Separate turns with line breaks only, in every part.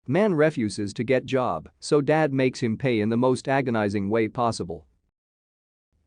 Man refuses to get job, so dad makes him pay in the most agonizing way possible.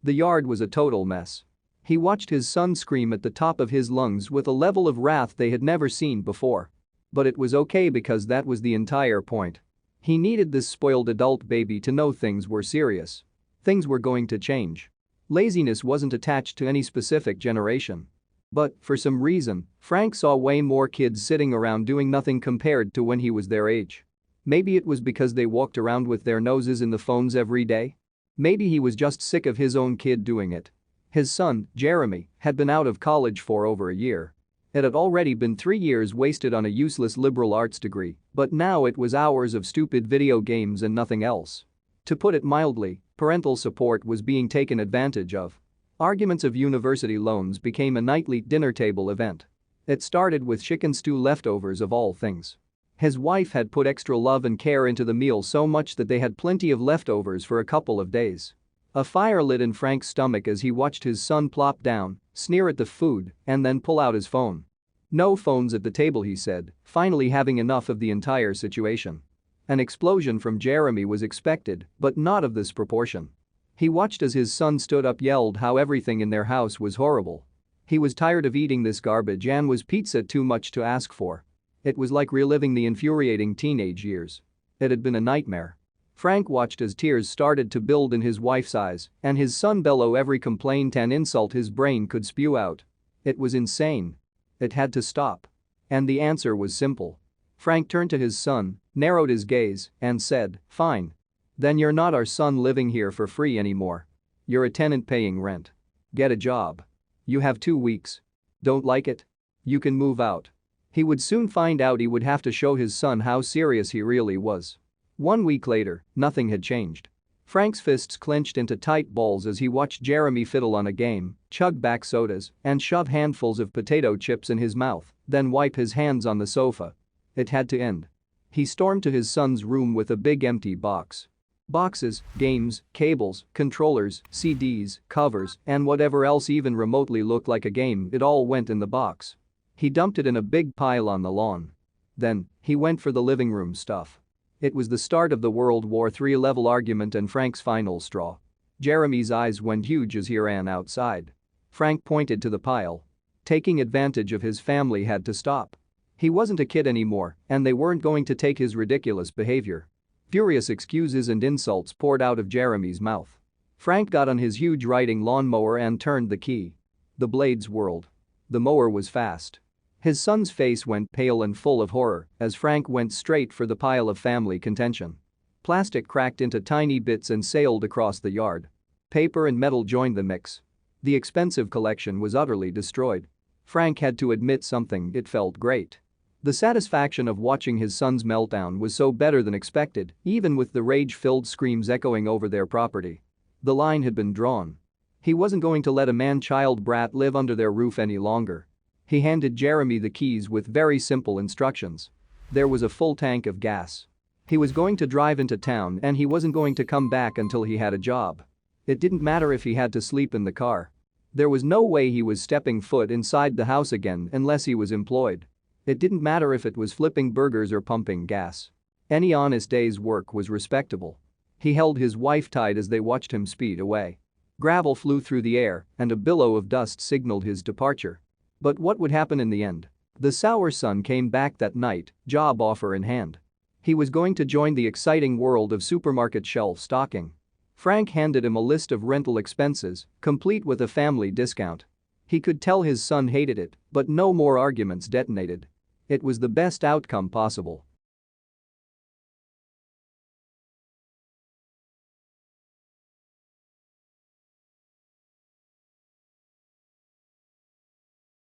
The yard was a total mess. He watched his son scream at the top of his lungs with a level of wrath they had never seen before. But it was okay because that was the entire point. He needed this spoiled adult baby to know things were serious. Things were going to change. Laziness wasn't attached to any specific generation. But, for some reason, Frank saw way more kids sitting around doing nothing compared to when he was their age. Maybe it was because they walked around with their noses in the phones every day. Maybe he was just sick of his own kid doing it. His son, Jeremy, had been out of college for over a year. It had already been 3 years wasted on a useless liberal arts degree, but now it was hours of stupid video games and nothing else. To put it mildly, parental support was being taken advantage of. Arguments of university loans became a nightly dinner table event. It started with chicken stew leftovers of all things. His wife had put extra love and care into the meal so much that they had plenty of leftovers for a couple of days. A fire lit in Frank's stomach as he watched his son plop down, sneer at the food, and then pull out his phone. No phones at the table, he said, finally having enough of the entire situation. An explosion from Jeremy was expected, but not of this proportion. He watched as his son stood up, yelled how everything in their house was horrible. He was tired of eating this garbage and was pizza too much to ask for. It was like reliving the infuriating teenage years. It had been a nightmare. Frank watched as tears started to build in his wife's eyes and his son bellow every complaint and insult his brain could spew out. It was insane. It had to stop. And the answer was simple. Frank turned to his son, narrowed his gaze, and said, "Fine. Then you're not our son living here for free anymore. You're a tenant paying rent. Get a job. You have 2 weeks. Don't like it? You can move out." He would soon find out. He would have to show his son how serious he really was. 1 week later, nothing had changed. Frank's fists clenched into tight balls as he watched Jeremy fiddle on a game, chug back sodas, and shove handfuls of potato chips in his mouth, then wipe his hands on the sofa. It had to end. He stormed to his son's room with a big empty box. Boxes, games, cables, controllers, CDs, covers, and whatever else even remotely looked like a game, it all went in the box. He dumped it in a big pile on the lawn. Then, he went for the living room stuff. It was the start of the World War III-level argument and Frank's final straw. Jeremy's eyes went huge as he ran outside. Frank pointed to the pile. Taking advantage of his family had to stop. He wasn't a kid anymore, and they weren't going to take his ridiculous behavior. Furious excuses and insults poured out of Jeremy's mouth. Frank got on his huge riding lawnmower and turned the key. The blades whirled. The mower was fast. His son's face went pale and full of horror as Frank went straight for the pile of family contention. Plastic cracked into tiny bits and sailed across the yard. Paper and metal joined the mix. The expensive collection was utterly destroyed. Frank had to admit something: it felt great. The satisfaction of watching his son's meltdown was so better than expected, even with the rage-filled screams echoing over their property. The line had been drawn. He wasn't going to let a man-child brat live under their roof any longer. He handed Jeremy the keys with very simple instructions. There was a full tank of gas. He was going to drive into town and he wasn't going to come back until he had a job. It didn't matter if he had to sleep in the car. There was no way he was stepping foot inside the house again unless he was employed. It didn't matter if it was flipping burgers or pumping gas. Any honest day's work was respectable. He held his wife tight as they watched him speed away. Gravel flew through the air and a billow of dust signaled his departure. But what would happen in the end? The sour son came back that night, job offer in hand. He was going to join the exciting world of supermarket shelf stocking. Frank handed him a list of rental expenses, complete with a family discount. He could tell his son hated it, but no more arguments detonated. It was the best outcome possible.